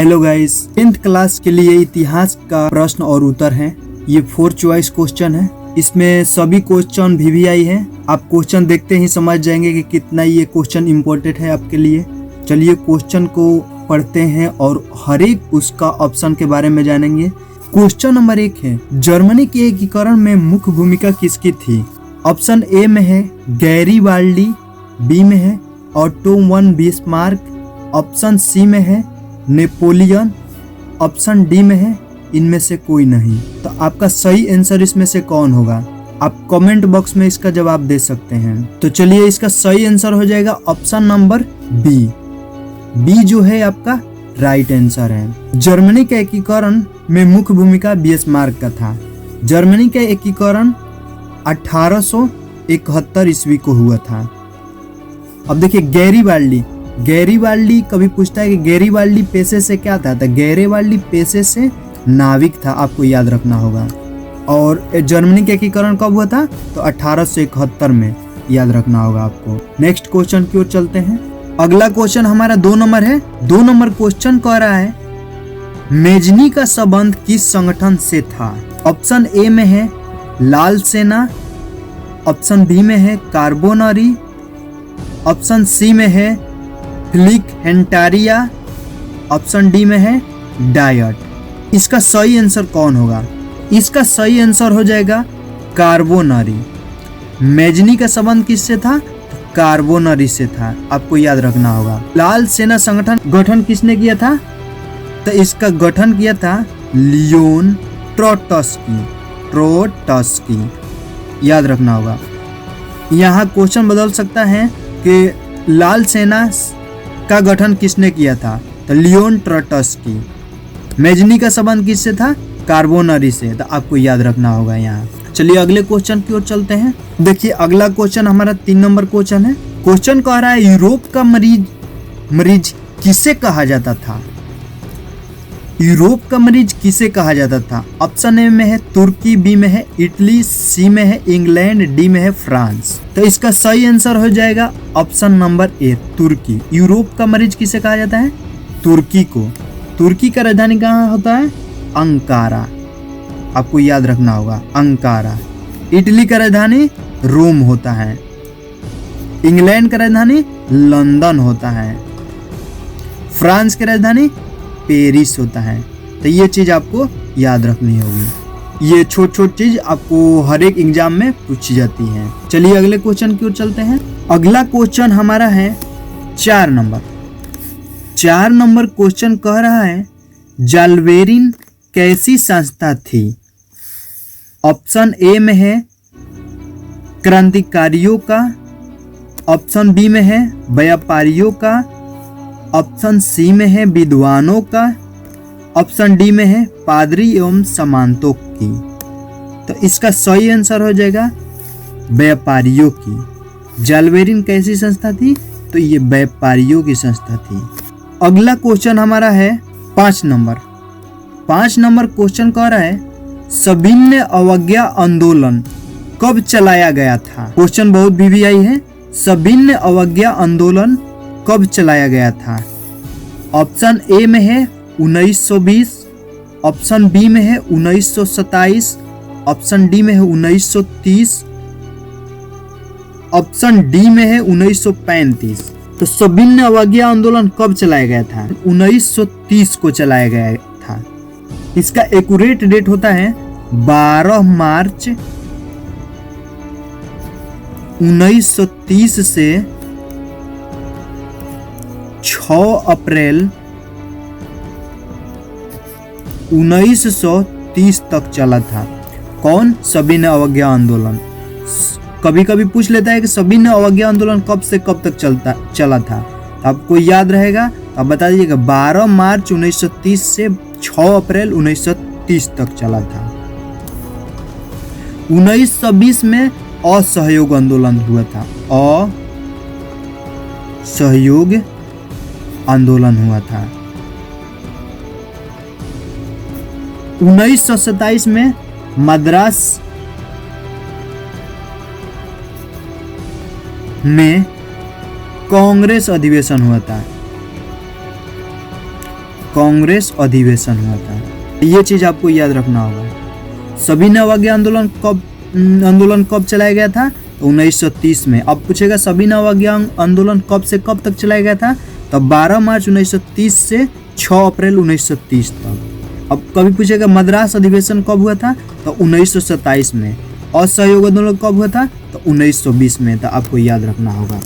Hello guys, 10th class के लिए इतिहास का प्रश्न और उत्तर है। ये 4 चॉइस क्वेश्चन है। इसमें सभी क्वेश्चन VVI है। आप क्वेश्चन देखते ही समझ जाएंगे कि कितना ये क्वेश्चन इम्पोर्टेंट है आपके लिए। चलिए क्वेश्चन को पढ़ते हैं और हर एक उसका ऑप्शन के बारे में जानेंगे। क्वेश्चन नंबर 1 है, जर्मनी के एकीकरण में मुख्य भूमिका किसकी थी? ऑप्शन ए में है गैरीबाल्डी, बी में है Otto von Bismarck, option C में है नेपोलियन, ऑप्शन डी में है इनमें से कोई नहीं। तो आपका सही आंसर इसमें से कौन होगा? आप कमेंट बॉक्स में इसका जवाब दे सकते हैं। तो चलिए इसका सही आंसर हो जाएगा ऑप्शन नंबर बी। बी जो है आपका राइट आंसर है। जर्मनी के एकीकरण में मुख्य भूमिका बिस्मार्क का था। जर्मनी का एकीकरण 1871 ईस्वी को हुआ था। अब देखिए गैरीबाल्डी कभी पूछता है कि गैरीबाल्डी पेशे से क्या था? तो गैरीबाल्डी पेशे से नाविक था, आपको याद रखना होगा। और जर्मनी के एकीकरण कब हुआ था? तो 1871 में, याद रखना होगा आपको। नेक्स्ट क्वेश्चन की ओर चलते हैं। अगला क्वेश्चन हमारा 2 नंबर है। 2 नंबर क्वेश्चन कह रहा है, मेजनी का संबंध किस संगठन से था? ऑप्शन ए में है लाल सेना, ऑप्शन बी में है कार्बोनरी, ऑप्शन सी में है फ्लिक हेंटारिया, ऑप्शन डी में है डायट। इसका सही आंसर कौन होगा? इसका सही आंसर हो जाएगा कार्बोनरी। मेजनी का संबंध किससे था? कार्बोनरी से था, आपको याद रखना होगा। लाल सेना संगठन गठन किसने किया था? तो इसका गठन किया था लियोन ट्रोट्स्की, याद रखना होगा। यहाँ क्वेश्चन बदल सकता है कि लाल सेना का गठन किसने किया था? तो लियोन ट्रोट्स्की। मेजनी का संबंध किससे था? कार्बोनरी से, तो आपको याद रखना होगा यहाँ। चलिए अगले क्वेश्चन की ओर चलते हैं। देखिए अगला क्वेश्चन हमारा 3 नंबर क्वेश्चन है। क्वेश्चन कह रहा है, यूरोप का मरीज किसे कहा जाता था? यूरोप का मरीज किसे कहा जाता था? ऑप्शन ए में है तुर्की, बी में है इटली, सी में है इंग्लैंड, डी में है फ्रांस। तो इसका सही आंसर हो जाएगा ऑप्शन नंबर ए, तुर्की। यूरोप का मरीज किसे कहा जाता है? तुर्की को। तुर्की का राजधानी कहाँ होता है? अंकारा, आपको याद रखना होगा, अंकारा। इटली का राजधानी रोम होता है। इंग्लैंड का राजधानी लंदन होता है। फ्रांस की राजधानी पेरिस होता है। तो ये चीज आपको याद रखनी होगी। ये छोट चीज आपको हर एक एग्जाम में पूछी जाती है। चलिए अगले क्वेश्चन की ओर चलते हैं। अगला क्वेश्चन हमारा है 4 नंबर। 4 नंबर क्वेश्चन कह रहा है, जाल्वेरिन कैसी संस्था थी? ऑप्शन ए में है क्रांतिकारियों का, ऑप्शन बी में है व्यापारियों का, ऑप्शन सी में है विद्वानों का, ऑप्शन डी में है पादरी एवं सामंतों की। तो इसका सही आंसर हो जाएगा व्यापारियों की। जाल्वेरिन कैसी संस्था थी? तो ये व्यापारियों की संस्था थी। अगला क्वेश्चन हमारा है 5 नंबर। 5 नंबर क्वेश्चन कह रहा है, सविनय अवज्ञा आंदोलन कब चलाया गया था? क्वेश्चन बहुत VVI है। सविनय अवज्ञा आंदोलन कब चलाया गया था? ऑप्शन ए में है 1920, ऑप्शन बी में है 1927, ऑप्शन डी में है 1930, ऑप्शन डी में है 1935। तो सविनय अवज्ञा आंदोलन कब चलाया गया था? 1930 को चलाया गया था। इसका एक्यूरेट डेट होता है 12 मार्च 1930 से 6 अप्रैल 1930 तक चला था। कौन? सविनय अवज्ञा आंदोलन। कभी कभी पूछ लेता है कि सविनय अवज्ञा आंदोलन कब से कब तक चला था। तो आपको याद रहेगा, आप बता दीजिएगा 12 मार्च 1930 से 6 अप्रैल 1930 तक चला था। 1920 में असहयोग आंदोलन हुआ था। असहयोग आंदोलन हुआ था। 1927 में मद्रास में कांग्रेस अधिवेशन हुआ था। कांग्रेस अधिवेशन हुआ था। ये चीज आपको याद रखना होगा। सविनय अवज्ञा आंदोलन कब चलाया गया था? तो 1930 में। अब पूछेगा सविनय अवज्ञा आंदोलन कब से कब तक चलाया गया था? तो 12 मार्च 1930 से 6 अप्रैल 1930 तक। अब कभी पूछेगा मद्रास अधिवेशन कब हुआ था? तो 1927 में। असहयोग आंदोलन कब हुआ था? तो 1920 में। तो आपको याद रखना होगा।